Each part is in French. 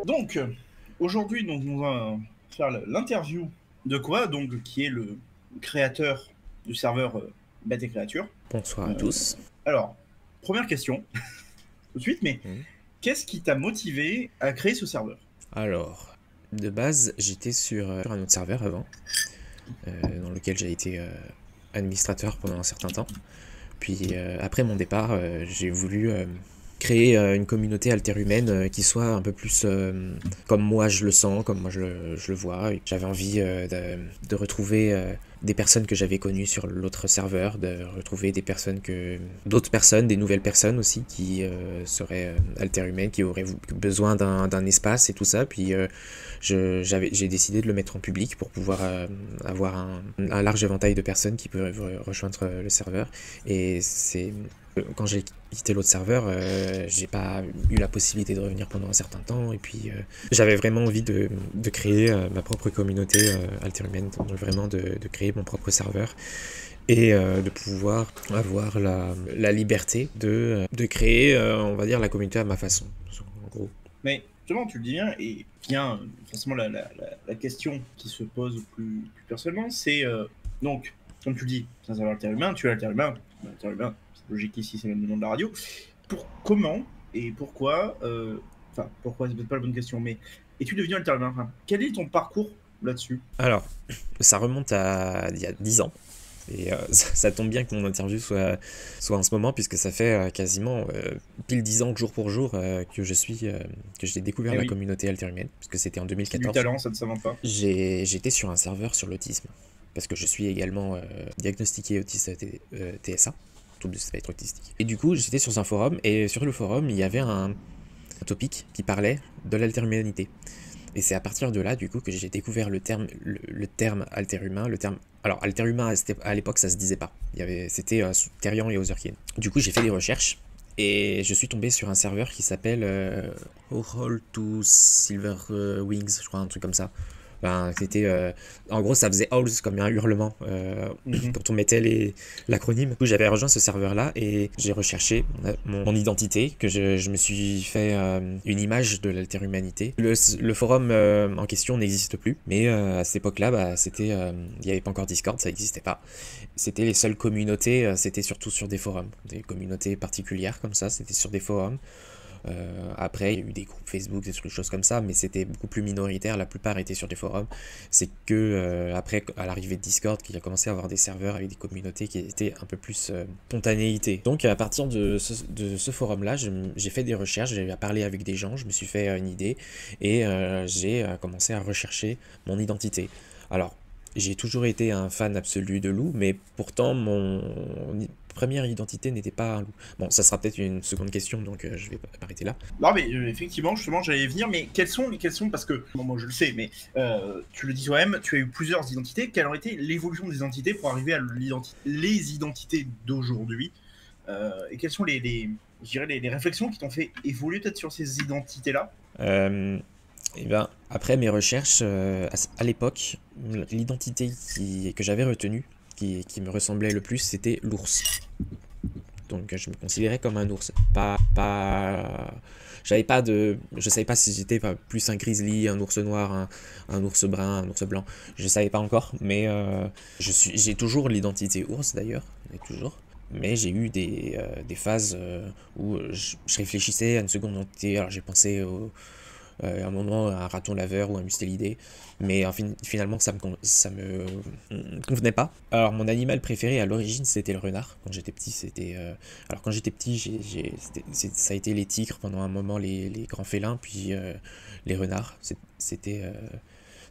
Donc, aujourd'hui, donc, on va faire l'interview de quoi, donc, qui est le créateur du serveur Bête et Créature. Bonsoir à Euh, tous. alors, première question, tout de suite, mais Hmm. qu'est-ce qui t'a motivé à créer ce serveur? Alors, de base, j'étais sur un autre serveur avant, dans lequel j'ai été administrateur pendant un certain temps. Puis après mon départ, j'ai voulu créer une communauté interhumaine qui soit un peu plus comme moi je le sens, comme moi je le vois. Et j'avais envie de retrouver des personnes que j'avais connues sur l'autre serveur, de retrouver d'autres personnes, des nouvelles personnes aussi qui seraient interhumaines, qui auraient besoin d'un espace et tout ça. Puis j'ai décidé de le mettre en public pour pouvoir avoir un large éventail de personnes qui peuvent rejoindre le serveur. Et quand j'ai quitté l'autre serveur, j'ai pas eu la possibilité de revenir pendant un certain temps. Et puis j'avais vraiment envie de créer ma propre communauté interhumaine, donc vraiment de créer mon propre serveur et de pouvoir avoir la liberté de créer, on va dire, la communauté à ma façon, en gros. Mais justement, tu le dis bien, et vient forcément la question qui se pose plus personnellement, c'est donc, comme tu le dis, c'est un serveur interhumain, tu es l'interhumain, c'est logique ici, c'est même le nom de la radio. Comment et pourquoi, enfin, pourquoi, c'est peut-être pas la bonne question, mais es-tu devenu interhumain? Enfin, quel est ton parcours là-dessus? Alors, ça remonte à il y a 10 ans. Et ça tombe bien que mon interview soit en ce moment, puisque ça fait quasiment pile 10 ans, jour pour jour, que j'ai découvert Eh la oui, communauté alterhumaine, puisque c'était en c'est du 2014. talent, ça ne s'invente pas. J'étais sur un serveur sur l'autisme, parce que je suis également diagnostiqué autiste TSA, trouble du spectre autistique. Et du coup, j'étais sur un forum, et sur le forum, il y avait un topic qui parlait de l'alterhumanité. Et c'est à partir de là, du coup, que j'ai découvert le terme alter-humain, le terme... Alors, alter-humain, à l'époque, ça se disait pas. C'était sous Therian et Otherkin. Du coup, j'ai fait des recherches, et je suis tombé sur un serveur qui s'appelle All to Silver Wings, je crois, un truc comme ça. Ben, en gros, ça faisait Owls comme un hurlement Mhm. quand on mettait l'acronyme. Du coup, j'avais rejoint ce serveur-là et j'ai recherché mon identité, que je me suis fait une image de l'alterhumanité. Le forum en question n'existe plus, mais à cette époque-là, bah, il n'y avait pas encore Discord, ça n'existait pas. C'était les seules communautés, c'était surtout sur des forums, des communautés particulières comme ça, c'était sur des forums. Après, il y a eu des groupes Facebook, des choses comme ça, mais c'était beaucoup plus minoritaire. La plupart étaient sur des forums. C'est que après, à l'arrivée de Discord, qu'il a commencé à avoir des serveurs avec des communautés qui étaient un peu plus spontanéité. Donc, à partir de ce forum-là, j'ai fait des recherches, j'ai parlé avec des gens, je me suis fait une idée et j'ai commencé à rechercher mon identité. Alors, j'ai toujours été un fan absolu de loup, mais pourtant mon première identité n'était pas un loup. Bon, ça sera peut-être une seconde question, donc je vais m'arrêter là. Non, mais effectivement, justement, j'allais venir, mais quelles sont, parce que, bon, moi je le sais, mais tu le dis toi-même, tu as eu plusieurs identités. Quelle aurait été l'évolution des identités pour arriver à les identités d'aujourd'hui? Et quelles sont je dirais les réflexions qui t'ont fait évoluer peut-être sur ces identités-là? Euh, et ben, après mes recherches, à l'époque, l'identité que j'avais retenue, qui me ressemblait le plus, c'était l'ours. Donc je me considérais comme un ours. Je savais pas si j'étais plus un grizzly, un ours noir, un ours brun, un ours blanc. Je savais pas encore, mais j'ai toujours l'identité ours d'ailleurs, toujours. Mais j'ai eu des phases où je réfléchissais à une seconde identité. Alors j'ai pensé à un moment un raton laveur ou un mustélidé, mais finalement ça me convenait pas. Alors mon animal préféré à l'origine c'était le renard. Quand j'étais petit alors quand j'étais petit ça a été les tigres pendant un moment, les grands félins, puis les renards. C'était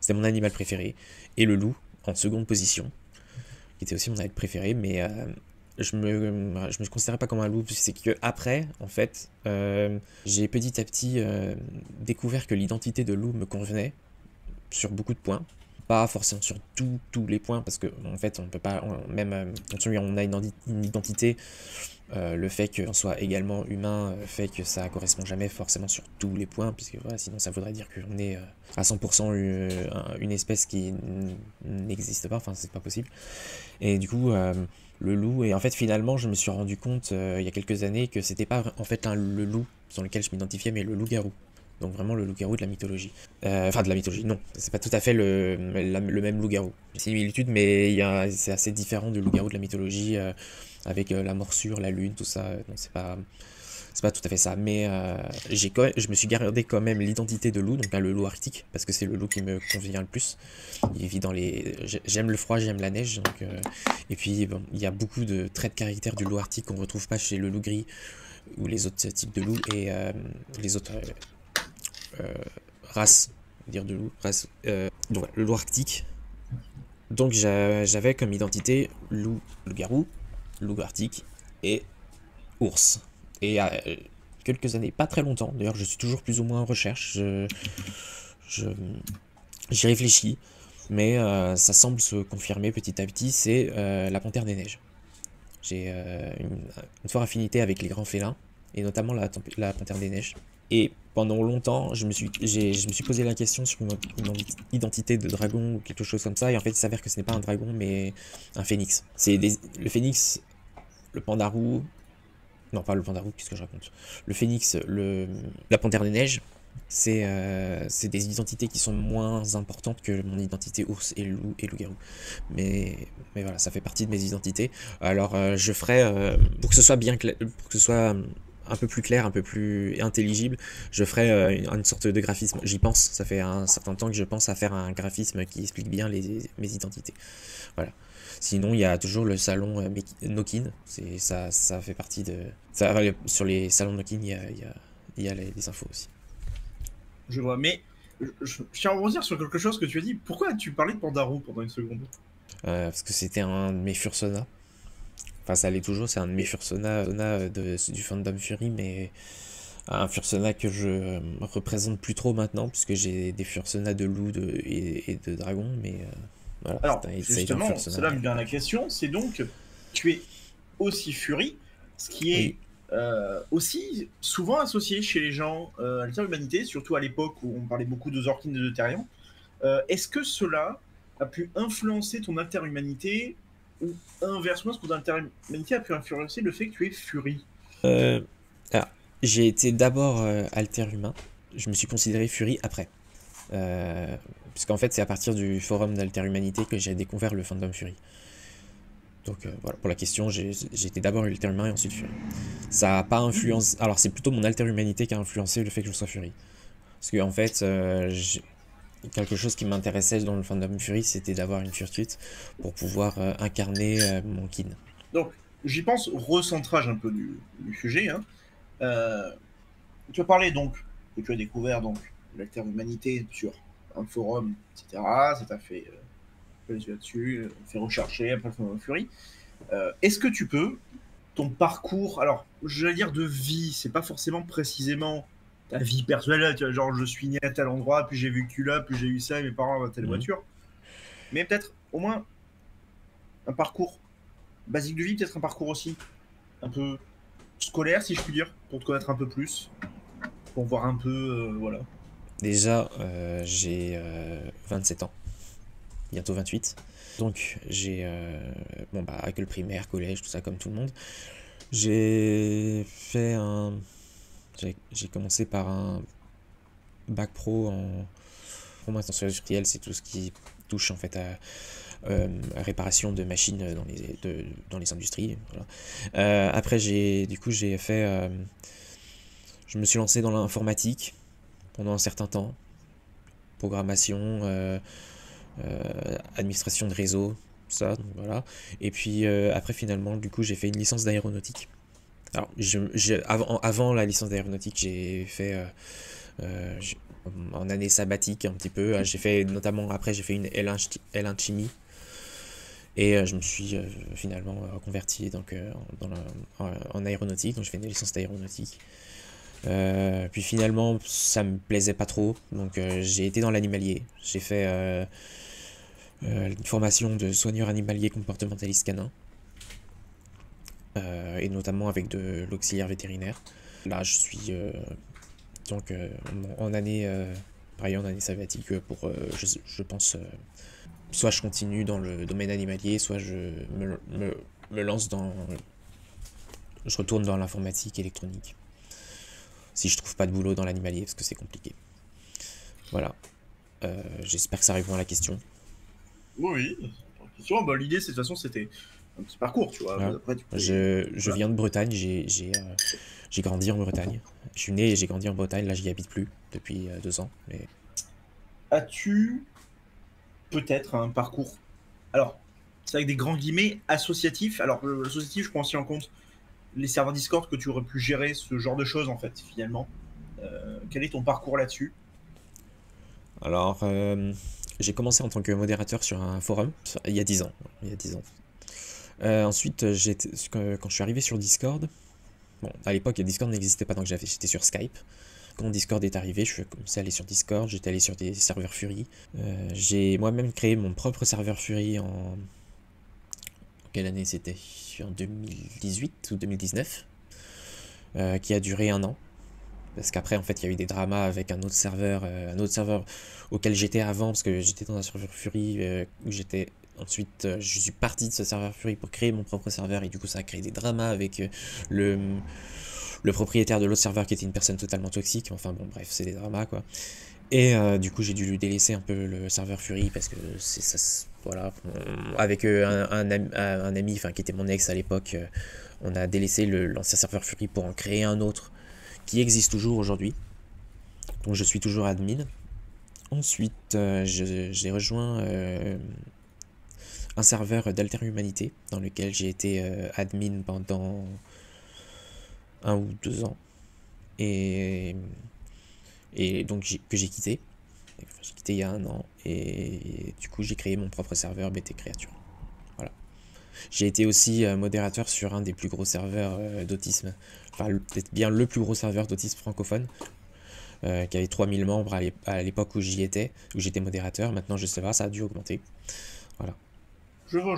mon animal préféré, et le loup en seconde position, qui était aussi mon animal préféré, mais je me considérais pas comme un loup. C'est que après, en fait, j'ai petit à petit découvert que l'identité de loup me convenait sur beaucoup de points. Pas forcément sur tous les points, parce que en fait, on peut pas, même quand on a une identité, le fait qu'on soit également humain fait que ça correspond jamais forcément sur tous les points, puisque voilà, sinon ça voudrait dire qu'on est à 100% une espèce qui n'existe pas, enfin c'est pas possible. Et du coup, le loup, et en fait finalement je me suis rendu compte il y a quelques années que c'était pas en fait le loup sur lequel je m'identifiais, mais le loup-garou. Donc vraiment le loup-garou de la mythologie. Enfin de la mythologie, non, c'est pas tout à fait le même loup-garou. Similitude, mais c'est assez différent du loup-garou de la mythologie, avec la morsure, la lune, tout ça. Non, c'est pas tout à fait ça, mais je me suis gardé quand même l'identité de loup, donc là, le loup arctique, parce que c'est le loup qui me convient le plus. Il vit dans les... J'aime le froid, j'aime la neige, donc, et puis bon, il y a beaucoup de traits de caractère du loup arctique qu'on retrouve pas chez le loup gris ou les autres types de loups, et les autres races, dire de loup, races, donc le loup arctique. Donc j'avais comme identité loup-garou, loup arctique et ours. Et quelques années, pas très longtemps, d'ailleurs je suis toujours plus ou moins en recherche, j'y réfléchis, mais ça semble se confirmer petit à petit, c'est la panthère des neiges. J'ai une forte affinité avec les grands félins, et notamment la panthère des neiges. Et pendant longtemps, je me suis posé la question sur une identité de dragon ou quelque chose comme ça, et en fait il s'avère que ce n'est pas un dragon, mais un phénix. Le phénix, le pandarou... Non, pas le pandarou, qu'est-ce que je raconte? Le phénix, la panthère des neiges, c'est des identités qui sont moins importantes que mon identité ours et loup-garou. Mais voilà, ça fait partie de mes identités. Alors, je ferai, pour que ce soit bien clair, pour que ce soit un peu plus clair, un peu plus intelligible, je ferai une sorte de graphisme. J'y pense, ça fait un certain temps que je pense à faire un graphisme qui explique bien mes identités. Voilà. Sinon, il y a toujours le salon Nokin, ça fait partie de... sur les salons Nokin, il y a les infos aussi. Je vois, mais je tiens à rebondir sur quelque chose que tu as dit. Pourquoi as-tu parlé de Pandarou pendant une seconde? Parce que c'était un de mes fursonas. Enfin, ça l'est toujours, c'est un de mes fursonas du fandom Fury, mais un fursona que je représente plus trop maintenant, puisque j'ai des fursonas de loup et de dragon, mais... Voilà, alors, justement, cela me vient à la question, c'est donc, tu es aussi Fury, ce qui est aussi souvent associé chez les gens à l'inter-humanité, surtout à l'époque où on parlait beaucoup de Zorkin et de Therian. Est-ce que cela a pu influencer ton interhumanité, ou inversement, est-ce que ton interhumanité a pu influencer le fait que tu es Fury? Alors, j'ai été d'abord alter-humain, je me suis considéré Fury après. Puisqu'en fait c'est à partir du forum d'Alter-Humanité que j'ai découvert le fandom Fury. Donc voilà, pour la question, j'ai été d'abord Alter-Humain et ensuite Fury. Ça a pas influencé... Alors c'est plutôt mon Alter-Humanité qui a influencé le fait que je sois Fury. Parce que en fait, quelque chose qui m'intéressait dans le fandom Fury, c'était d'avoir une fursuit pour pouvoir incarner mon kin. Donc j'y pense, recentrage un peu du sujet. Hein. Tu as parlé donc que tu as découvert donc l'alter-humanité sur un forum, etc. Ça t'a fait les yeux là-dessus, fait rechercher après le Fandom Fury. Est-ce que tu peux, ton parcours, alors je vais dire de vie, c'est pas forcément précisément ta vie personnelle, tu vois, genre je suis né à tel endroit, puis j'ai vécu là, puis j'ai eu ça, et mes parents avaient telle voiture. Mais peut-être au moins un parcours basique de vie, peut-être un parcours aussi un peu scolaire, si je puis dire, pour te connaître un peu plus, pour voir un peu, voilà. Déjà, j'ai 27 ans, bientôt 28. Donc j'ai, bon bah, école primaire, collège, tout ça comme tout le monde. J'ai fait j'ai commencé par un bac pro en maintenance industrielle, c'est tout ce qui touche en fait à réparation de machines dans les industries. Voilà. Après du coup j'ai fait, je me suis lancé dans l'informatique pendant un certain temps, programmation, administration de réseau, ça, donc voilà. Et puis après finalement du coup j'ai fait une licence d'aéronautique. Alors avant la licence d'aéronautique j'ai fait en année sabbatique un petit peu, j'ai fait notamment après j'ai fait une L1 chimie et je me suis finalement reconverti donc en aéronautique, donc je fais une licence d'aéronautique. Puis finalement ça me plaisait pas trop, donc j'ai été dans l'animalier, j'ai fait une formation de soigneur animalier comportementaliste canin, et notamment avec de l'auxiliaire vétérinaire. Là je suis donc en année pareil, en année sabbatique pour je pense soit je continue dans le domaine animalier, soit je me lance je retourne dans l'informatique électronique. si je trouve pas de boulot dans l'animalier, parce que c'est compliqué. Voilà. J'espère que ça répond à la question. Oui, bah, l'idée, de toute façon, c'était un petit parcours, tu vois. Voilà. Après, Je viens de Bretagne, j'ai grandi en Bretagne. Je suis né et j'ai grandi en Bretagne, là j'y habite plus depuis 2 ans. Mais... As-tu peut-être un parcours, alors, c'est avec des grands guillemets, associatif. Alors, l'associatif, je prends aussi en compte les serveurs Discord que tu aurais pu gérer, ce genre de choses, en fait, finalement. Quel est ton parcours là-dessus? Alors, j'ai commencé en tant que modérateur sur un forum, il y a 10 ans. Il y a 10 ans. Ensuite, quand je suis arrivé sur Discord, bon, à l'époque, Discord n'existait pas, donc j'étais sur Skype. Quand Discord est arrivé, je suis commencé à aller sur Discord, j'étais allé sur des serveurs Fury. J'ai moi-même créé mon propre serveur Fury en... Quelle année c'était? En 2018 ou 2019, qui a duré 1 an. Parce qu'après, en fait, il y a eu des dramas avec un autre serveur auquel j'étais avant, parce que j'étais dans un serveur Fury où j'étais... Ensuite, je suis parti de ce serveur Fury pour créer mon propre serveur, et du coup, ça a créé des dramas avec le propriétaire de l'autre serveur qui était une personne totalement toxique. Enfin bon, bref, c'est des dramas, quoi. Et du coup, j'ai dû délaisser un peu le serveur Fury parce que c'est ça, voilà. Avec un ami, enfin qui était mon ex à l'époque, on a délaissé l'ancien serveur Fury pour en créer un autre qui existe toujours aujourd'hui. Donc je suis toujours admin. Ensuite, j'ai rejoint un serveur d'Alter Humanité dans lequel j'ai été admin pendant 1 ou 2 ans. Et donc que j'ai quitté. J'ai quitté il y a 1 an. Et du coup, j'ai créé mon propre serveur BT Créature. Voilà. J'ai été aussi modérateur sur un des plus gros serveurs d'autisme. Enfin, peut-être bien le plus gros serveur d'autisme francophone. Qui avait 3000 membres à l'époque où j'y étais, où j'étais modérateur. Maintenant, je sais pas, ça a dû augmenter. Voilà. Je vois.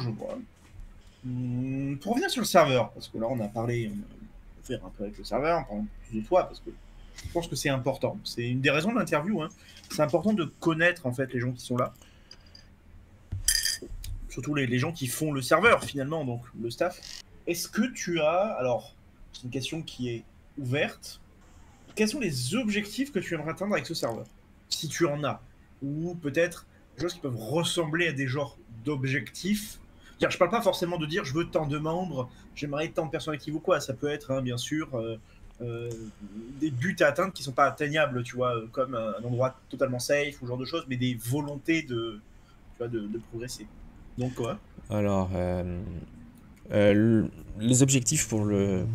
Pour revenir sur le serveur, parce que là, on a parlé, on a fait un peu avec le serveur, on parle plus de toi, parce que je pense que c'est important. C'est une des raisons de l'interview, hein. C'est important de connaître, en fait, les gens qui sont là. Surtout les gens qui font le serveur, finalement, donc le staff. Est-ce que tu as... Alors, c'est une question qui est ouverte. Quels sont les objectifs que tu aimerais atteindre avec ce serveur? Si tu en as. Ou peut-être des choses qui peuvent ressembler à des genres d'objectifs. Je parle pas forcément de dire je veux tant de membres, j'aimerais tant de personnes actives ou quoi. Ça peut être, hein, bien sûr, des buts à atteindre qui sont pas atteignables, tu vois, comme un endroit totalement safe ou ce genre de choses, mais des volontés de, tu vois, de progresser. Donc quoi? Alors, les objectifs pour le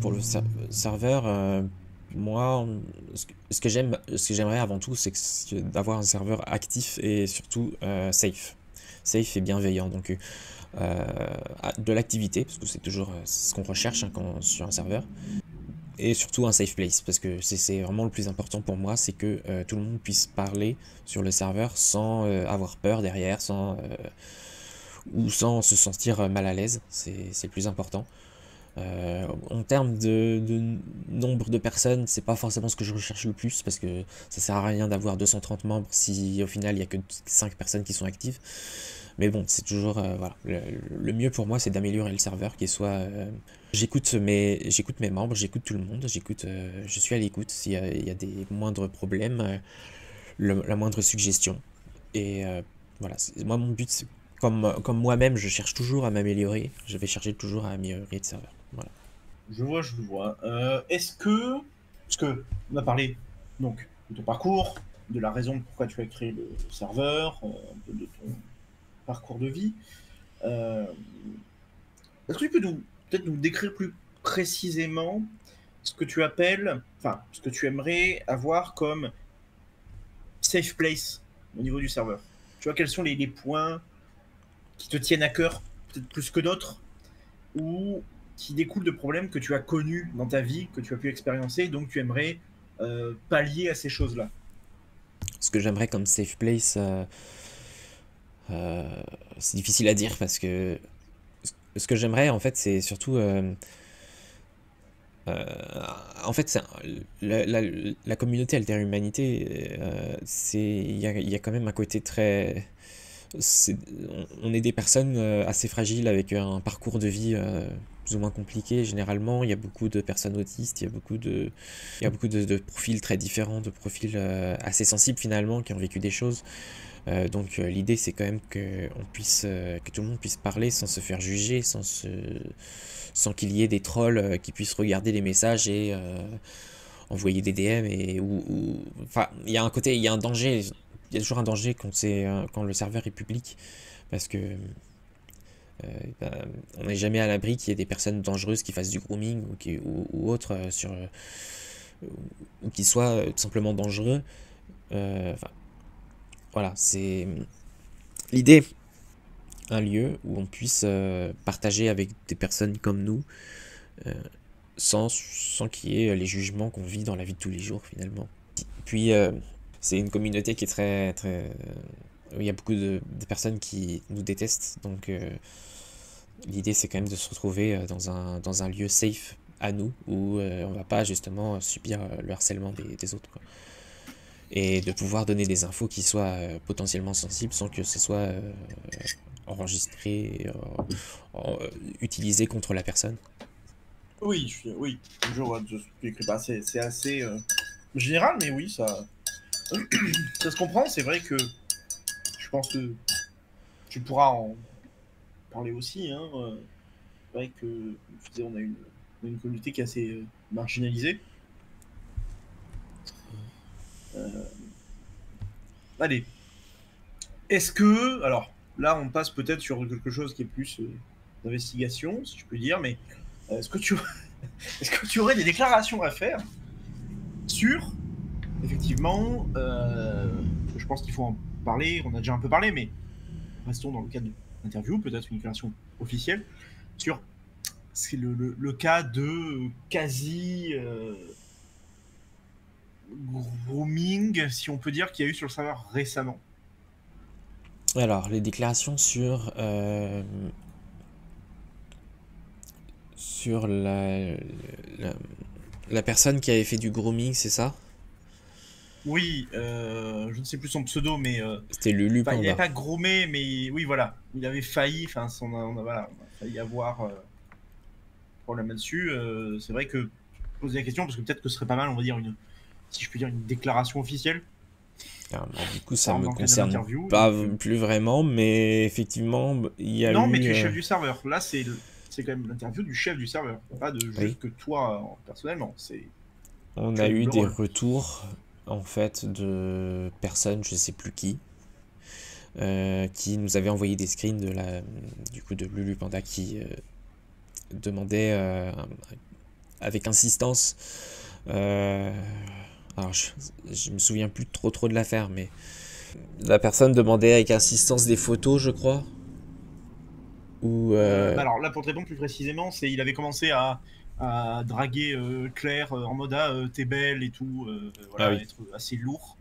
serveur, moi, ce que j'aimerais avant tout, c'est d'avoir un serveur actif et surtout safe. Safe et bienveillant. Donc, de l'activité, parce que c'est toujours ce qu'on recherche hein, sur un serveur. Et surtout un safe place, parce que c'est vraiment le plus important pour moi, c'est que tout le monde puisse parler sur le serveur sans avoir peur derrière, ou sans se sentir mal à l'aise, c'est le plus important. En termes de nombre de personnes, c'est pas forcément ce que je recherche le plus, parce que ça sert à rien d'avoir 230 membres si au final il y a que 5 personnes qui sont actives. Mais bon, c'est toujours, voilà, le mieux pour moi c'est d'améliorer le serveur, qu'il soit... J'écoute mes membres, j'écoute tout le monde, je suis à l'écoute s'il y a des moindres problèmes, la moindre suggestion. Et voilà, moi mon but, c'est comme moi-même, je cherche toujours à m'améliorer, je vais chercher toujours à améliorer le serveur. Voilà. Je vois. Est-ce que... Parce que on a parlé donc de ton parcours, de la raison pourquoi tu as créé le serveur, un peu de ton parcours de vie. Est-ce que tu peux peut-être nous décrire plus précisément ce que tu appelles, enfin, ce que tu aimerais avoir comme safe place au niveau du serveur? Tu vois, quels sont les points qui te tiennent à cœur, peut-être plus que d'autres, ou qui découlent de problèmes que tu as connus dans ta vie, que tu as pu expériencer, donc tu aimerais pallier à ces choses-là? Ce que j'aimerais comme safe place, c'est difficile à dire parce que ce que j'aimerais en fait c'est surtout en fait la communauté Alter Humanité, il y a quand même un côté très... on est des personnes assez fragiles avec un parcours de vie plus ou moins compliqué. Généralement, il y a beaucoup de personnes autistes, il y a beaucoup de profils très différents, de profils assez sensibles finalement, qui ont vécu des choses. Donc l'idée c'est quand même que tout le monde puisse parler sans se faire juger, sans qu'il y ait des trolls qui puissent regarder les messages et envoyer des DM enfin il y a un danger, il y a toujours un danger quand le serveur est public parce que ben, on n'est jamais à l'abri qu'il y ait des personnes dangereuses qui fassent du grooming ou autre ou qui soient tout simplement dangereux. Enfin, voilà, c'est l'idée, un lieu où on puisse partager avec des personnes comme nous, sans qu'il y ait les jugements qu'on vit dans la vie de tous les jours finalement. Puis c'est une communauté qui est très très où il y a beaucoup de personnes qui nous détestent, donc l'idée c'est quand même de se retrouver dans un lieu safe à nous où on va pas justement subir le harcèlement des autres, quoi. Et de pouvoir donner des infos qui soient potentiellement sensibles sans que ce soit enregistré, utilisé contre la personne. Oui, oui, je vois, c'est assez général, mais oui, ça se comprend. C'est vrai que je pense que tu pourras en parler aussi. Hein. C'est vrai que, comme je disais, on a une communauté qui est assez marginalisée. Allez. Est-ce que... Alors, là, on passe peut-être sur quelque chose qui est plus d'investigation, si je peux dire, mais est-ce que tu aurais des déclarations à faire sur, effectivement, je pense qu'il faut en parler, on a déjà un peu parlé, mais restons dans le cadre d'interview, peut-être une déclaration officielle, sur le cas de quasi grooming, si on peut dire, qu'il y a eu sur le serveur récemment. Alors, les déclarations sur la personne qui avait fait du grooming, c'est ça? Oui, je ne sais plus son pseudo, mais C'était Lulu il Panda. n'avait pas groomé, mais oui, voilà, il avait failli, enfin, voilà, on a failli avoir problème là-dessus. C'est vrai que poser la question, parce que peut-être que ce serait pas mal, on va dire si je puis dire, une déclaration officielle. Alors, du coup, ça me Dans le cadre de concerne l'interview, pas donc, plus vraiment, mais effectivement, il y a non, eu. mais tu es chef du serveur. Là, c'est quand même l'interview du chef du serveur, pas de Oui. juste que toi personnellement. On a eu des retours en fait de personnes, je sais plus qui nous avaient envoyé des screens de Lulu Panda qui demandait avec insistance. Alors je me souviens plus trop de l'affaire, mais la personne demandait avec insistance des photos, je crois. Alors là, pour te répondre plus précisément, il avait commencé à draguer Claire en mode t'es belle et tout, voilà, Ah oui. être assez lourd.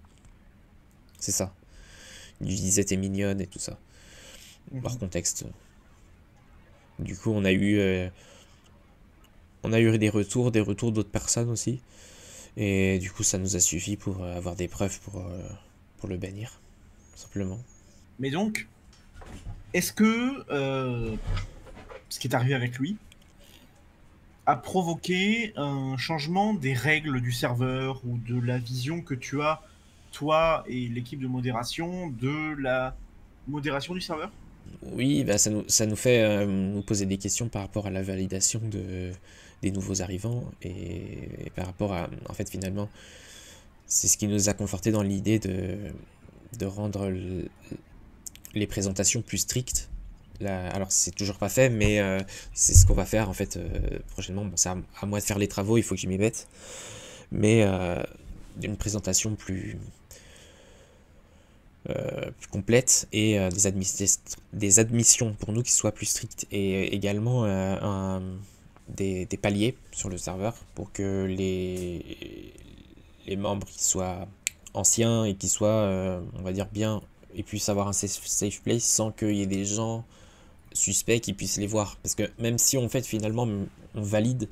C'est ça. Il disait t'es mignonne et tout ça. Hors contexte. Du coup, on a eu des retours d'autres personnes aussi. Et du coup, ça nous a suffi pour avoir des preuves pour le bannir, simplement. Mais donc, est-ce que ce qui est arrivé avec lui a provoqué un changement des règles du serveur ou de la vision que tu as, toi et l'équipe de modération, de la modération du serveur? Oui, bah ça nous fait nous poser des questions par rapport à la validation des nouveaux arrivants et par rapport à, en fait, finalement, c'est ce qui nous a conforté dans l'idée de rendre les présentations plus strictes. Alors c'est toujours pas fait, mais c'est ce qu'on va faire en fait prochainement. Bon, c'est à moi de faire les travaux, il faut que je m'y mette. Mais une présentation plus complète et des admissions pour nous qui soient plus strictes et également des paliers sur le serveur pour que les membres qui soient anciens et qui soient, on va dire, bien et puissent avoir un safe place sans qu'il y ait des gens suspects qui puissent les voir. Parce que même si on fait finalement on valide,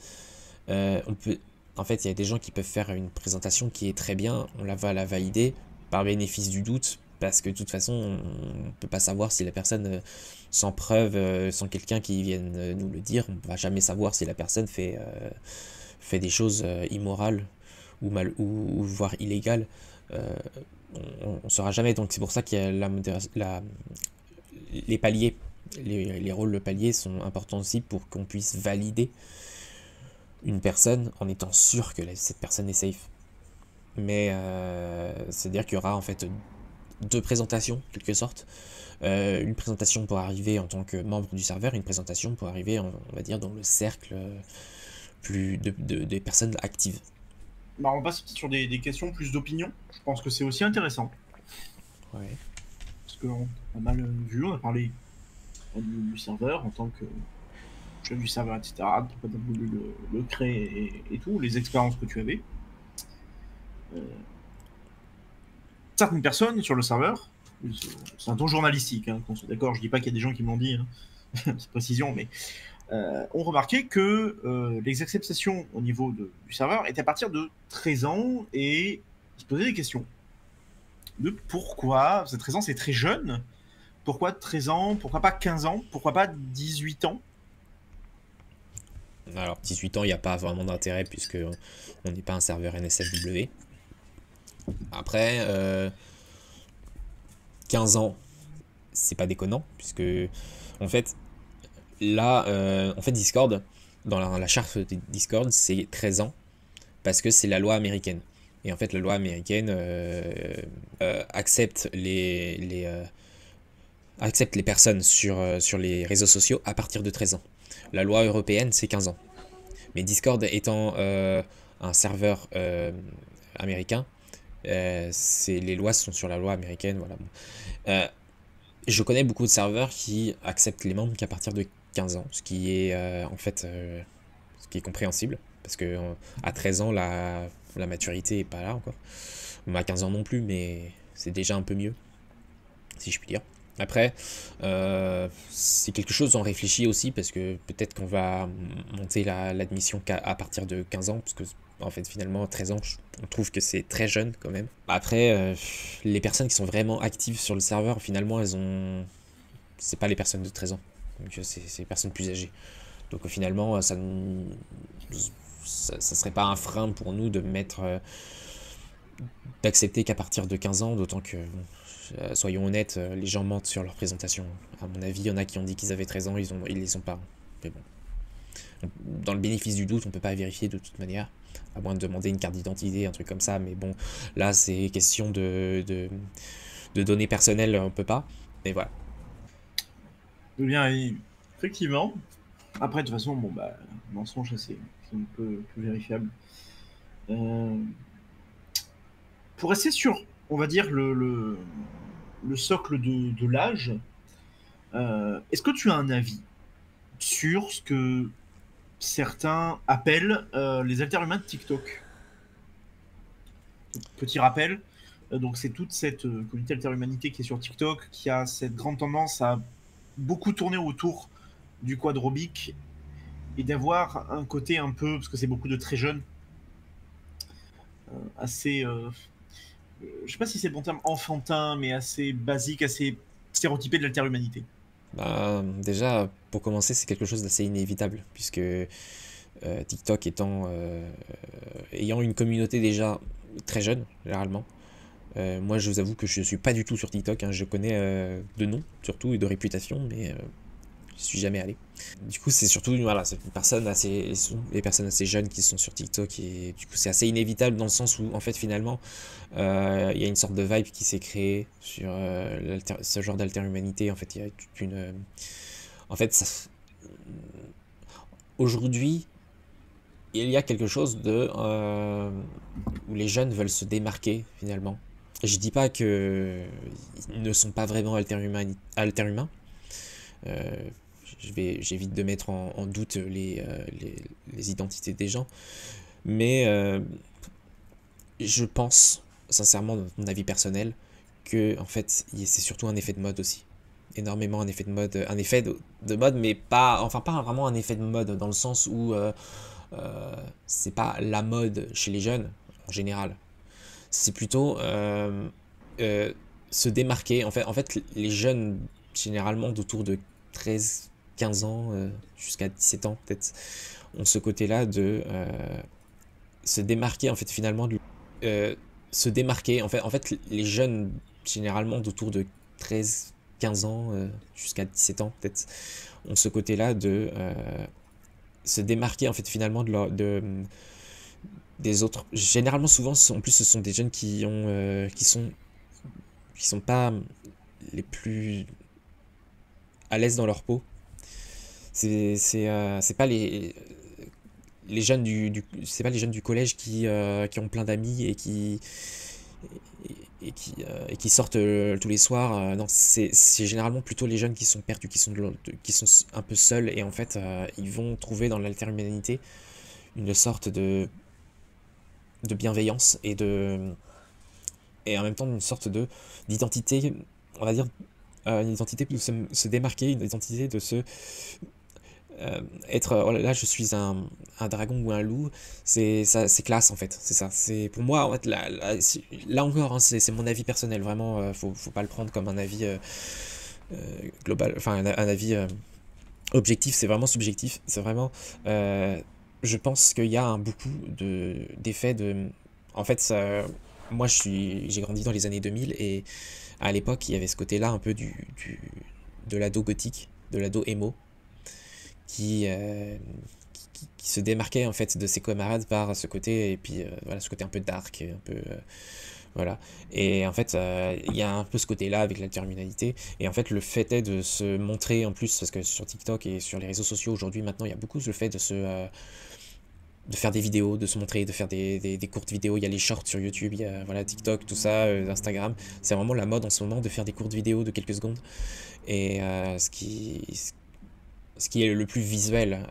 on peut, en fait il y a des gens qui peuvent faire une présentation qui est très bien, on va la valider par bénéfice du doute, parce que de toute façon on peut pas savoir si la personne sans preuve, sans quelqu'un qui vienne nous le dire, on va jamais savoir si la personne fait des choses immorales ou mal ou voire illégales. Euh, on saura jamais. Donc c'est pour ça qu'il y a les paliers, les rôles de palier sont importants aussi pour qu'on puisse valider une personne en étant sûr que cette personne est safe. Mais c'est-à-dire qu'il y aura en fait deux présentations, en quelque sorte. Une présentation pour arriver en tant que membre du serveur, une présentation pour arriver, on va dire, dans le cercle des personnes actives. Bah, on passe sur des questions plus d'opinion. Je pense que c'est aussi intéressant. Ouais. Parce qu'on a mal vu, on a parlé du serveur en tant que chef du serveur, etc. Pourquoi tu as voulu le créer et tout, les expériences que tu avais. Certaines personnes sur le serveur, c'est un ton journalistique, hein, qu'on soit d'accord, je dis pas qu'il y a des gens qui m'ont dit, hein, c'est précision, mais ont remarqué que les acceptations au niveau du serveur étaient à partir de 13 ans et se posaient des questions. De pourquoi, cette 13 ans c'est très jeune, pourquoi 13 ans, pourquoi pas 15 ans, pourquoi pas 18 ans? Alors 18 ans, il n'y a pas vraiment d'intérêt puisque on n'est pas un serveur NSFW. Après, 15 ans, c'est pas déconnant puisque en fait, là, en fait Discord, dans la charte de Discord, c'est 13 ans parce que c'est la loi américaine. Et en fait, la loi américaine accepte accepte les personnes sur les réseaux sociaux à partir de 13 ans. La loi européenne, c'est 15 ans. Mais Discord étant un serveur américain, les lois sont sur la loi américaine. Voilà. Je connais beaucoup de serveurs qui acceptent les membres qu'à partir de 15 ans, ce qui est en fait ce qui est compréhensible. Parce que à 13 ans, la maturité est pas là encore. À 15 ans non plus, mais c'est déjà un peu mieux, si je puis dire. Après, c'est quelque chose dont on réfléchit aussi, parce que peut-être qu'on va monter l'admission à partir de 15 ans, parce que en fait finalement 13 ans, on trouve que c'est très jeune quand même. Après, les personnes qui sont vraiment actives sur le serveur, finalement c'est pas les personnes de 13 ans, donc c'est les personnes plus âgées. Donc finalement, ça serait pas un frein pour nous de d'accepter qu'à partir de 15 ans, d'autant que, soyons honnêtes, les gens mentent sur leur présentation. À mon avis, il y en a qui ont dit qu'ils avaient 13 ans, ils les ont pas. Mais bon. Dans le bénéfice du doute, on peut pas vérifier de toute manière, à moins de demander une carte d'identité, un truc comme ça, mais bon, là c'est question de données personnelles, on peut pas, mais voilà. Eh bien, effectivement. Après, de toute façon, bon, bah, mensonge, c'est un peu vérifiable. Pour rester sur, on va dire, le socle de l'âge, est-ce que tu as un avis sur ce que certains appellent les alterhumains de TikTok? Petit rappel, donc c'est toute cette communauté alterhumanité qui est sur TikTok, qui a cette grande tendance à beaucoup tourner autour du quadrobique et d'avoir un côté un peu, parce que c'est beaucoup de très jeunes, assez, je sais pas si c'est le bon terme, enfantin, mais assez basique, assez stéréotypé de l'alterhumanité. Bah, déjà, pour commencer, c'est quelque chose d'assez inévitable, puisque TikTok ayant une communauté déjà très jeune, généralement. Moi, je vous avoue que je suis pas du tout sur TikTok, hein. Je connais de nom, surtout, et de réputation, mais je suis jamais allé. Du coup, c'est surtout, voilà, c'est les personnes assez jeunes qui sont sur TikTok, et du coup, c'est assez inévitable dans le sens où, en fait, finalement, il y a une sorte de vibe qui s'est créée sur ce genre d'alterhumanité. En fait, il y a toute une... en fait, aujourd'hui, il y a quelque chose où les jeunes veulent se démarquer, finalement. Je dis pas qu'ils ne sont pas vraiment alterhumains. Euh, J'évite de mettre en doute les identités des gens. Mais je pense, sincèrement, dans mon avis personnel, que en fait, c'est surtout un effet de mode aussi. Énormément un effet de mode. Un effet de mode, mais pas. Enfin, pas vraiment un effet de mode, dans le sens où c'est pas la mode chez les jeunes, en général. C'est plutôt se démarquer. En fait, les jeunes, généralement, d'autour de 13, 15 ans, jusqu'à 17 ans peut-être, ont ce côté-là de se démarquer en fait finalement se démarquer en fait les jeunes généralement d'autour de 13, 15 ans jusqu'à 17 ans peut-être ont ce côté-là de se démarquer en fait finalement des autres. Généralement souvent en plus ce sont des jeunes qui sont pas les plus à l'aise dans leur peau. C'est pas les jeunes c'est pas les jeunes du collège qui ont plein d'amis et qui sortent tous les soirs. Non, c'est généralement plutôt les jeunes qui sont perdus, qui sont un peu seuls, et en fait ils vont trouver dans l'alterhumanité une sorte de bienveillance et en même temps une sorte d'identité, on va dire, une identité de se démarquer, une identité de se être, oh là, je suis un dragon ou un loup, c'est classe en fait, c'est ça. C'est pour moi en fait, là encore, hein, c'est mon avis personnel, vraiment, faut pas le prendre comme un avis global, enfin un avis objectif, c'est vraiment subjectif, c'est vraiment, je pense qu'il y a beaucoup d'effets en fait, moi j'ai grandi dans les années 2000, et à l'époque il y avait ce côté-là un peu de l'ado gothique, de l'ado emo, qui se démarquait en fait de ses camarades par ce côté, et puis voilà, ce côté un peu dark, un peu voilà. Et en fait il y a un peu ce côté là avec l'interminalité, et en fait le fait est de se montrer en plus, parce que sur TikTok et sur les réseaux sociaux aujourd'hui maintenant il y a beaucoup le fait de faire des vidéos, de se montrer, de faire des courtes vidéos. Il y a les shorts sur YouTube, il y a voilà, TikTok, tout ça, Instagram. C'est vraiment la mode en ce moment de faire des courtes vidéos de quelques secondes. Et ce qui est le plus visuel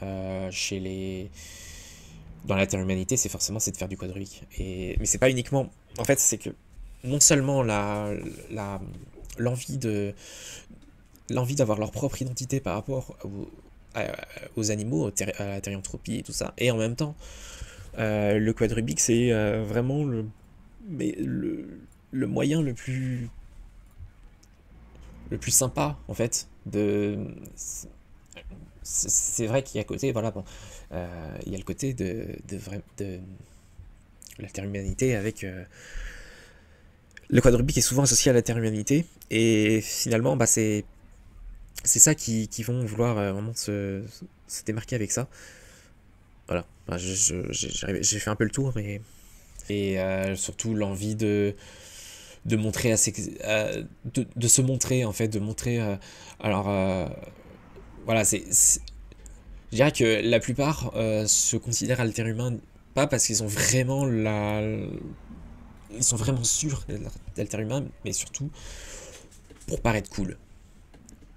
dans l'interhumanité, c'est de faire du quadrubique. Mais c'est pas uniquement. En fait, c'est que non seulement l'envie d'avoir leur propre identité par rapport aux animaux, à la thérianthropie et tout ça, et en même temps, le quadrubique, c'est vraiment le moyen le plus sympa en fait c'est vrai qu'il y a côté, voilà, bon, il y a le côté de l'interhumanité avec le quadrubique est souvent associé à l'interhumanité, et finalement bah c'est ça qui vont vouloir vraiment se démarquer avec ça. Voilà, bah, j'ai fait un peu le tour, mais et surtout l'envie de montrer de se montrer en fait, de montrer alors voilà, je dirais que la plupart se considèrent alter-humains, pas parce qu'ils ont vraiment ils sont vraiment sûrs d'alter-humains, mais surtout pour paraître cool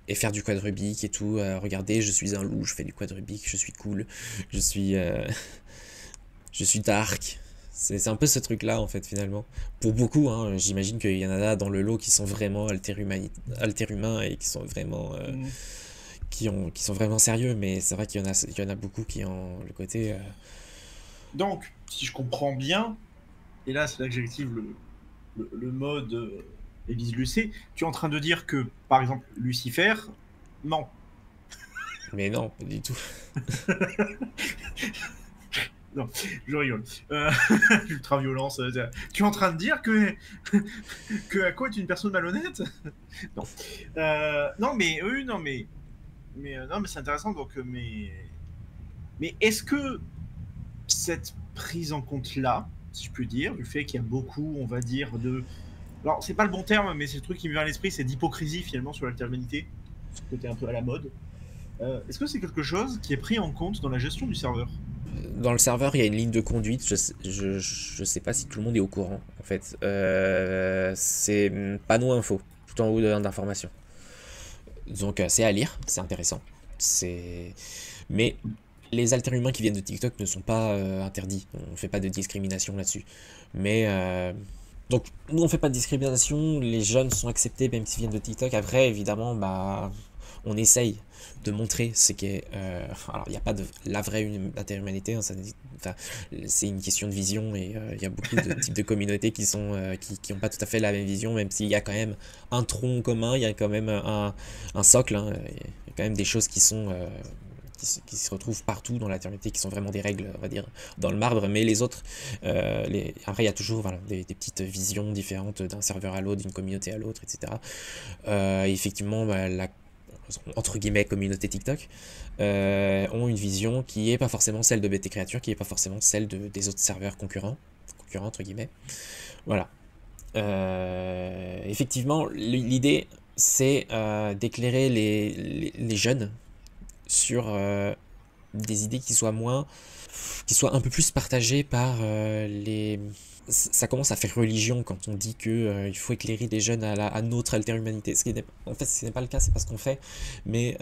et faire du quadrubique et tout. Regardez, je suis un loup, je fais du quadrubique, je suis cool, je suis je suis dark. C'est un peu ce truc là en fait, finalement, pour beaucoup, hein. J'imagine qu'il y en a dans le lot qui sont vraiment alter-humains et qui sont vraiment qui sont vraiment sérieux, mais c'est vrai qu'il y en a beaucoup qui ont le côté Donc, si je comprends bien, et là c'est là que j'active le mode Élise Lucet, tu es en train de dire que, par exemple, Lucifer ment. mais non, pas du tout. Non, je rigole. Ultra-violence. Tu es en train de dire que Ako est une personne malhonnête? Non. Non, mais oui, non, mais non, mais c'est intéressant. Donc, mais est-ce que cette prise en compte là, si je puis dire, du fait qu'il y a beaucoup, on va dire, alors c'est pas le bon terme, mais c'est le truc qui me vient à l'esprit, c'est d'hypocrisie finalement sur l'alterhumanité, ce côté un peu à la mode. Est-ce que c'est quelque chose qui est pris en compte dans la gestion du serveur? Dans le serveur, il y a une ligne de conduite. Je sais pas si tout le monde est au courant, en fait. C'est panneau info, tout en haut d'information. Donc c'est à lire, c'est intéressant. Mais les alter-humains qui viennent de TikTok ne sont pas interdits. On fait pas de discrimination là-dessus. Mais donc nous on fait pas de discrimination. Les jeunes sont acceptés même s'ils viennent de TikTok. Après évidemment bah on essaye de montrer ce qu'est. Alors, il n'y a pas de la vraie interhumanité, hein, c'est une question de vision, et il y a beaucoup de types de communautés qui n'ont pas tout à fait la même vision, même s'il y a quand même un tronc commun, il y a quand même un socle, hein, y a quand même des choses qui sont qui se retrouvent partout dans l'alternité, qui sont vraiment des règles, on va dire, dans le marbre, mais les autres, après il y a toujours voilà, des petites visions différentes d'un serveur à l'autre, d'une communauté à l'autre, etc. Effectivement, bah, la entre guillemets communauté TikTok ont une vision qui est pas forcément celle de BT Creature, qui est pas forcément celle des autres serveurs concurrents entre guillemets. Voilà. Effectivement, l'idée c'est d'éclairer les jeunes sur des idées qui soient un peu plus partagées par les... Ça commence à faire religion quand on dit que il faut éclairer les jeunes à notre alter-humanité. En fait, ce n'est pas le cas, c'est pas ce qu'on fait, mais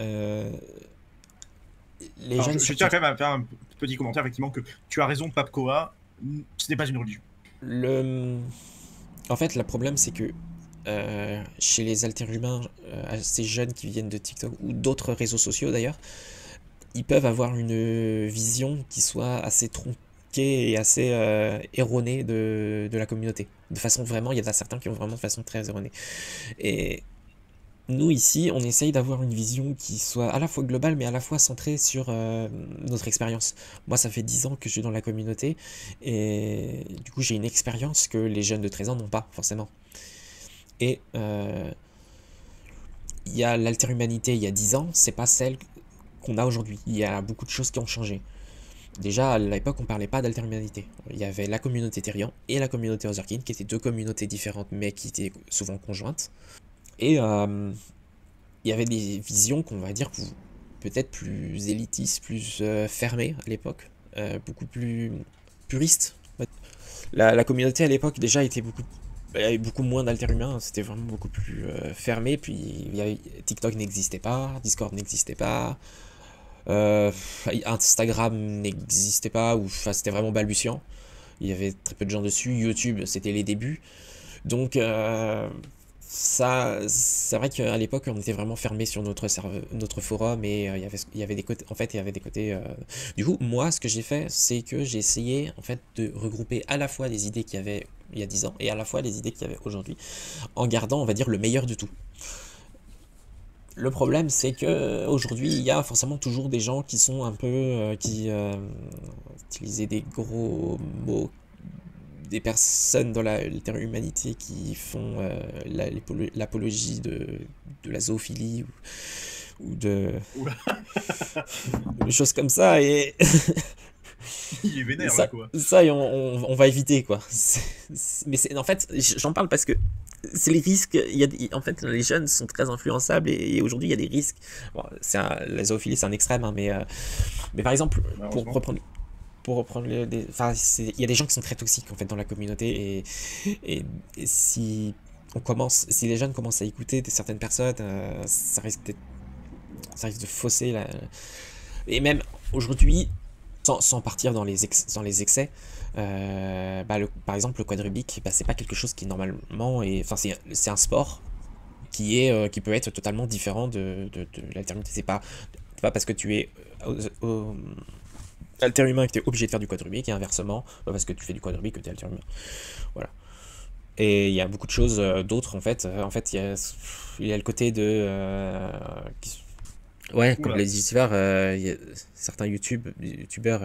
les Alors, jeunes... je tiens quand même à faire un petit commentaire, effectivement, que tu as raison, Papkoa, ce n'est pas une religion. En fait, le problème, c'est que chez les alter-humains assez jeunes qui viennent de TikTok ou d'autres réseaux sociaux d'ailleurs, ils peuvent avoir une vision qui soit assez tronquée et assez erronée de la communauté. De façon vraiment, il y en a certains qui ont vraiment de façon très erronée. Et nous ici, on essaye d'avoir une vision qui soit à la fois globale, mais à la fois centrée sur notre expérience. Moi, ça fait 10 ans que je suis dans la communauté, et du coup, j'ai une expérience que les jeunes de 13 ans n'ont pas, forcément. Et il y a l'alter-humanité il y a 10 ans, c'est pas celle qu'on a aujourd'hui. Il y a beaucoup de choses qui ont changé. Déjà, à l'époque, on parlait pas d'alter-humanité. Il y avait la communauté Therian et la communauté Otherkin, qui étaient deux communautés différentes, mais qui étaient souvent conjointes. Et il y avait des visions qu'on va dire peut-être plus élitistes, plus fermées à l'époque, beaucoup plus puristes. La communauté à l'époque déjà était il y avait beaucoup moins d'alter-humains, c'était vraiment beaucoup plus fermé. Puis TikTok n'existait pas, Discord n'existait pas, Instagram n'existait pas, ou c'était vraiment balbutiant. Il y avait très peu de gens dessus. YouTube, c'était les débuts. Donc ça, c'est vrai qu'à l'époque, on était vraiment fermé sur notre forum, et il y avait des côtés. En fait, il y avait des côtés. Du coup, moi, ce que j'ai fait, c'est que j'ai essayé en fait de regrouper à la fois les idées qu'il y avait il y a 10 ans et à la fois les idées qu'il y avait aujourd'hui, en gardant, on va dire, le meilleur de tout. Le problème, c'est que aujourd'hui, il y a forcément toujours des gens qui sont un peu qui utilisaient des gros mots, des personnes dans l'humanité qui font l'apologie de la zoophilie ou de choses comme ça, et Il est vénère, là, quoi. ça on va éviter, quoi. Mais en fait, j'en parle parce que c'est les risques. En fait, les jeunes sont très influençables, et aujourd'hui, il y a des risques. Bon, la zoophilie, c'est un extrême, hein, mais par exemple, pour reprendre enfin, il y a des gens qui sont très toxiques en fait dans la communauté, et si les jeunes commencent à écouter certaines personnes, ça risque de fausser et même aujourd'hui, sans partir dans les excès, par exemple le quadrubique, c'est pas quelque chose qui normalement enfin c'est un sport qui peut être totalement différent de l'alternité. C'est pas parce que tu es alter-humain que tu es obligé de faire du quadrubique, et inversement, pas parce que tu fais du quadrubique que tu es alter-humain. Voilà. Et il y a beaucoup de choses d'autres, en fait. Il y a le côté de... ouais, comme les youtubeurs, il y a certains youtubeurs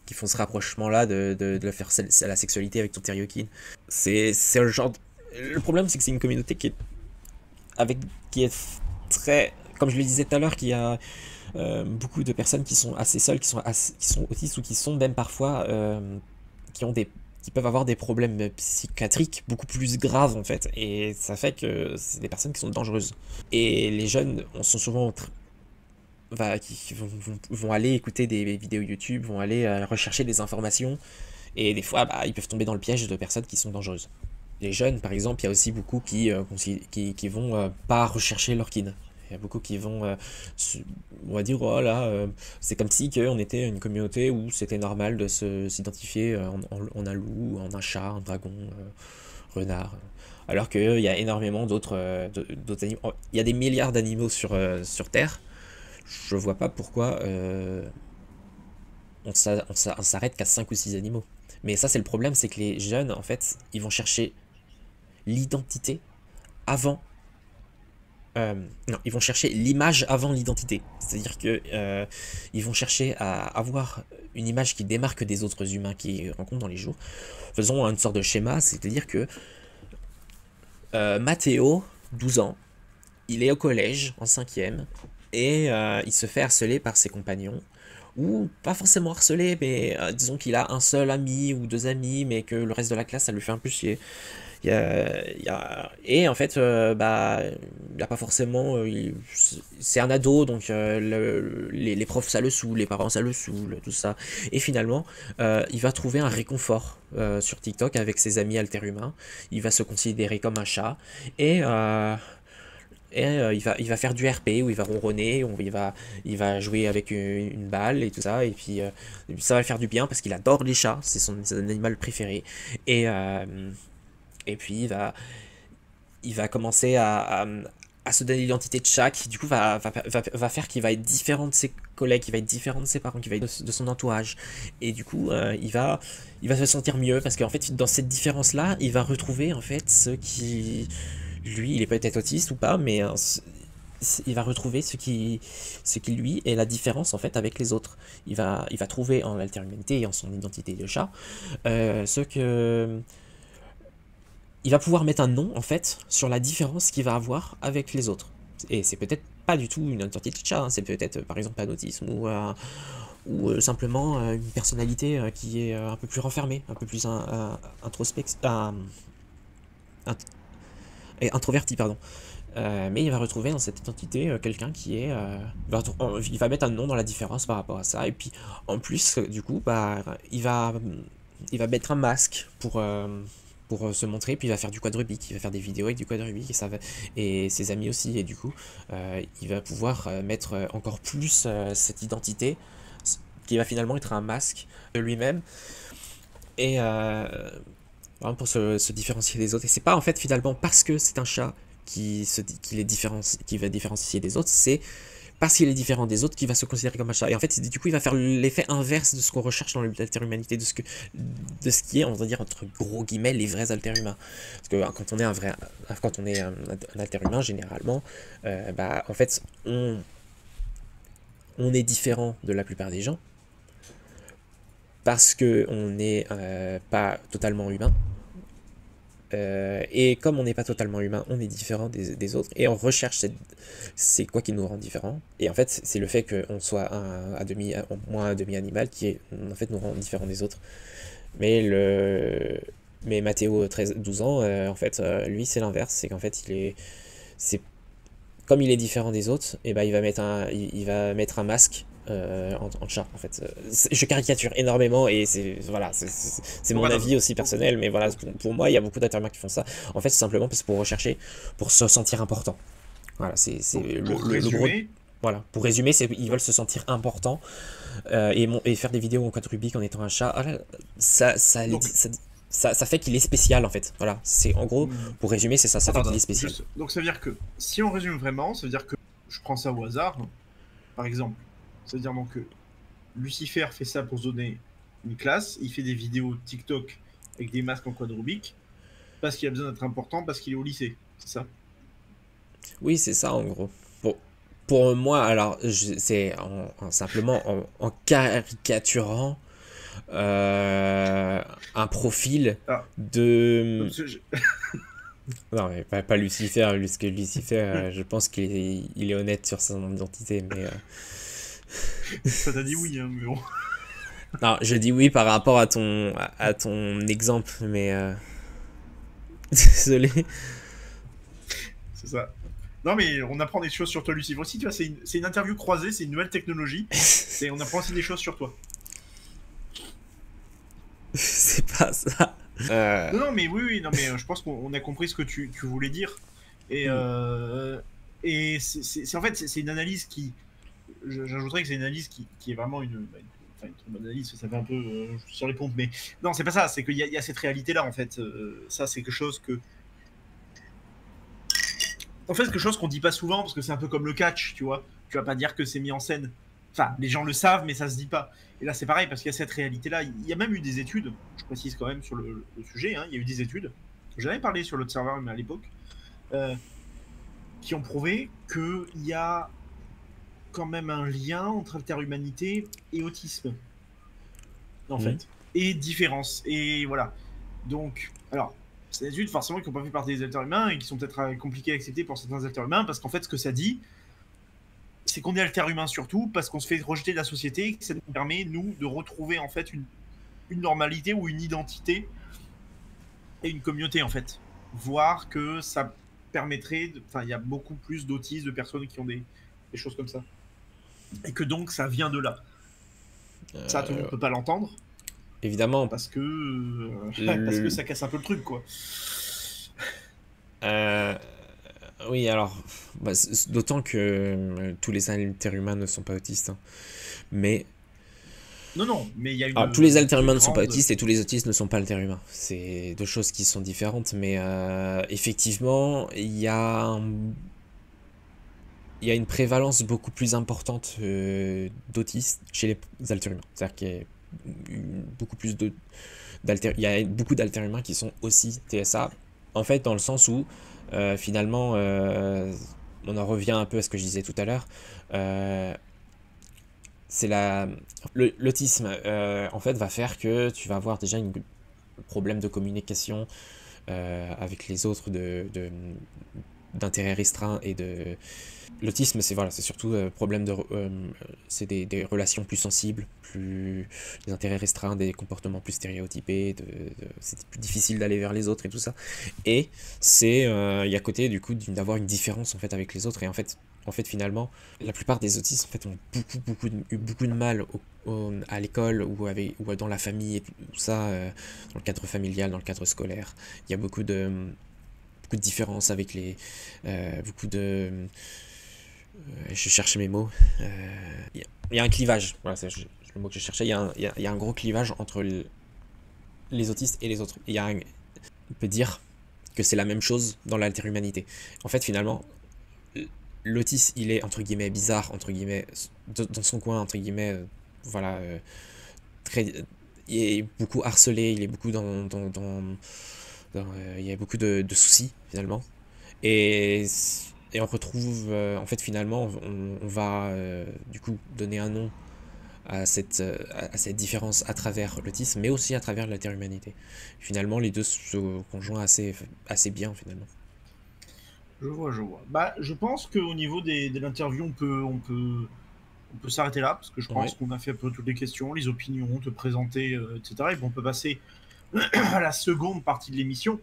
qui font ce rapprochement-là de faire la sexualité avec ton Teriokin. C'est un genre... Le problème, c'est que c'est une communauté qui est très... Comme je le disais tout à l'heure, qui a... beaucoup de personnes qui sont assez seules, qui sont autistes, ou qui sont même parfois qui peuvent avoir des problèmes psychiatriques beaucoup plus graves, en fait, et ça fait que c'est des personnes qui sont dangereuses. Et les jeunes sont souvent qui vont aller écouter des vidéos YouTube, vont aller rechercher des informations, et des fois ils peuvent tomber dans le piège de personnes qui sont dangereuses. Les jeunes, par exemple, il y a aussi beaucoup qui vont pas rechercher leur kin. Il y a beaucoup qui vont, on va dire, oh là, c'est comme si on était une communauté où c'était normal de s'identifier en un loup, en un chat, un dragon, renard. Alors qu'il y a énormément d'autres animaux. Il y a des milliards d'animaux sur Terre. Je vois pas pourquoi on s'arrête qu'à 5 ou 6 animaux. Mais ça, c'est le problème, c'est que les jeunes, en fait, ils vont chercher l'identité avant non, ils vont chercher l'image avant l'identité. C'est-à-dire que ils vont chercher à avoir une image qui démarque des autres humains qu'ils rencontrent dans les jours. Faisons une sorte de schéma, c'est-à-dire que Mathéo, 12 ans, il est au collège, en 5e, et il se fait harceler par ses compagnons. Ou pas forcément harcelé, mais disons qu'il a un seul ami ou deux amis, mais que le reste de la classe, ça lui fait un peu chier. Et en fait, bah, il a pas forcément. C'est un ado, donc les profs ça le saoule, les parents ça le saoule, tout ça. Et finalement, il va trouver un réconfort sur TikTok avec ses amis alter-humains. Il va se considérer comme un chat. Et. Il va faire du RP où il va ronronner, où il va jouer avec une balle et tout ça, et puis ça va lui faire du bien parce qu'il adore les chats, c'est son animal préféré. Et, et puis il va commencer à se donner l'identité de chat qui du coup va faire qu'il va être différent de ses collègues, qu'il va être différent de ses parents, qu'il va être de son entourage. Et du coup il va se sentir mieux parce qu'en fait dans cette différence là il va retrouver en fait ce qui lui il est peut-être autiste ou pas mais il va retrouver ce qui lui est la différence en fait avec les autres. Il va trouver en l'alter-humanité et en son identité de chat ce que il va pouvoir mettre un nom en fait sur la différence qu'il va avoir avec les autres. Et c'est peut-être pas du tout une identité de chat, hein. C'est peut-être par exemple un autisme ou simplement une personnalité qui est un peu plus renfermée, un peu plus introverti, pardon. Mais il va retrouver dans cette identité quelqu'un qui est... il va mettre un nom dans la différence par rapport à ça. Et puis en plus, du coup, bah, il va mettre un masque pour se montrer, puis il va faire du quad Rubik, il va faire des vidéos avec du quad Rubik, et ses amis aussi, et du coup, il va pouvoir mettre encore plus cette identité, qui va finalement être un masque de lui-même, et vraiment pour se différencier des autres. Et c'est pas en fait finalement parce que c'est un chat qui va différencier des autres, c'est parce qu'il est différent des autres, qu'il va se considérer comme un chat. Et en fait, du coup, il va faire l'effet inverse de ce qu'on recherche dans l'alter-humanité, de ce qui est, on va dire, entre gros guillemets, les vrais alter-humains. Parce que quand on est un alter-humain, généralement, bah, en fait, on est différent de la plupart des gens, parce qu'on n'est pas totalement humain. Et comme on n'est pas totalement humain, on est différent des autres et on recherche c'est quoi qui nous rend différents. Et en fait, c'est le fait qu'on soit au moins un demi-animal qui en fait nous rend différents des autres. Mais Mathéo, 12 ans, en fait, lui c'est l'inverse, c'est qu'en fait c'est comme il est différent des autres, et ben il va mettre un masque en chat en fait. Je caricature énormément et c'est mon avis aussi personnel, mais voilà, pour moi il y a beaucoup d'intermédiaires qui font ça. En fait c'est simplement parce que pour se sentir important. Voilà, c'est le gros. Voilà, pour résumer, ils veulent se sentir importants et faire des vidéos en quad Rubik en étant un chat. Ah là, ça fait qu'il est spécial en fait. Voilà, c'est en gros, pour résumer, c'est ça fait qu'il est spécial. Donc ça veut dire que, si on résume vraiment, ça veut dire que, je prends ça au hasard, par exemple, ça veut dire donc que Lucifer fait ça pour se donner une classe, il fait des vidéos TikTok avec des masques en quad Rubik, parce qu'il a besoin d'être important, parce qu'il est au lycée, c'est ça? Oui, c'est ça en gros. Pour moi, alors, c'est simplement en caricaturant un profil de... Non, mais pas Lucifer, parce que Lucifer, je pense qu'il est honnête sur son identité, mais... Ça t'a dit oui, hein, mais bon... Non, je dis oui par rapport à ton exemple, mais... Désolé. C'est ça. Non, mais on apprend des choses sur toi, Lucifer, aussi, tu vois, c'est une interview croisée, c'est une nouvelle technologie, et on apprend aussi des choses sur toi. C'est pas ça. Non, mais oui, non, mais je pense qu'on a compris ce que tu voulais dire. Et c'est en fait, c'est une analyse qui... J'ajouterais que c'est une analyse qui est vraiment une très bonne analyse, ça fait un peu sur les pompes, mais non, c'est pas ça, c'est qu'il y a cette réalité-là, en fait. Ça, c'est quelque chose que... En fait, c'est quelque chose qu'on dit pas souvent, parce que c'est un peu comme le catch, tu vois. Tu vas pas dire que c'est mis en scène. Enfin, les gens le savent, mais ça se dit pas. Et là, c'est pareil, parce qu'il y a cette réalité-là. Il y a même eu des études, je précise quand même sur le sujet, hein, il y a eu des études. J'en avais parlé sur l'autre serveur, mais à l'époque. qui ont prouvé qu'il y a quand même un lien entre interhumanité et autisme, en fait, et différence. Et voilà. Donc, alors, c'est des études forcément qui n'ont pas fait partie des êtres humains et qui sont peut-être compliquées à accepter pour certains êtres humains, parce qu'en fait, ce que ça dit, c'est qu'on est alter humain surtout parce qu'on se fait rejeter de la société et que ça nous permet, nous, de retrouver en fait une normalité ou une identité et une communauté, en fait. Voir que ça permettrait, enfin, il y a beaucoup plus d'autistes, de personnes qui ont des choses comme ça. Et que donc, ça vient de là. Ça, tout le monde ne peut pas l'entendre. Évidemment. Parce que ça casse un peu le truc, quoi. Oui, alors, bah, d'autant que tous les interhumains ne sont pas autistes. Hein. Mais. Non, mais il y a une. Alors, tous les interhumains ne sont pas autistes et tous les autistes ne sont pas interhumains. C'est deux choses qui sont différentes, mais effectivement, il y a une prévalence beaucoup plus importante d'autistes chez les interhumains. C'est-à-dire qu'il y a beaucoup plus il y a beaucoup d'alterhumains qui sont aussi TSA, en fait, dans le sens où finalement on en revient un peu à ce que je disais tout à l'heure, c'est l'autisme en fait va faire que tu vas avoir déjà un problème de communication avec les autres d'intérêt restreint et de l'autisme, c'est surtout problème c'est des relations plus sensibles, des intérêts restreints, des comportements plus stéréotypés, c'est plus difficile d'aller vers les autres et tout ça. Et c'est il y a côté du coup d'avoir une différence en fait avec les autres, et en fait finalement la plupart des autistes en fait ont eu beaucoup de mal à l'école ou dans la famille et tout ça, dans le cadre familial, dans le cadre scolaire. Il y a beaucoup de différences avec beaucoup de je cherchais mes mots. Il y a un clivage. Voilà, c'est le mot que je cherchais. Il y a un gros clivage entre les autistes et les autres. On peut dire que c'est la même chose dans l'alterhumanité. En fait, finalement, l'autiste, il est entre guillemets bizarre, entre guillemets, dans son coin, entre guillemets, voilà, il est beaucoup harcelé, il est beaucoup il y a beaucoup de soucis finalement. Et on retrouve, en fait, finalement, on va du coup donner un nom à cette différence à travers l'autisme, mais aussi à travers l'alterhumanité. Finalement, les deux se conjoignent assez bien, finalement. Je vois. Bah, je pense qu'au niveau de l'interview, on peut s'arrêter là, parce que je pense qu'on a fait un peu toutes les questions, les opinions, te présenter, etc. Et bon, on peut passer à la seconde partie de l'émission.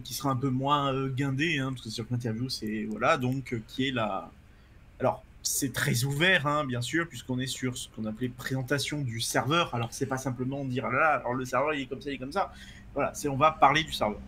Qui sera un peu moins guindé, hein, parce que c'est sûr que l'interview, c'est voilà, donc qui est la. Alors, c'est très ouvert, hein, bien sûr, puisqu'on est sur ce qu'on appelait présentation du serveur. Alors, c'est pas simplement dire ah là, alors le serveur il est comme ça, il est comme ça. Voilà, on va parler du serveur.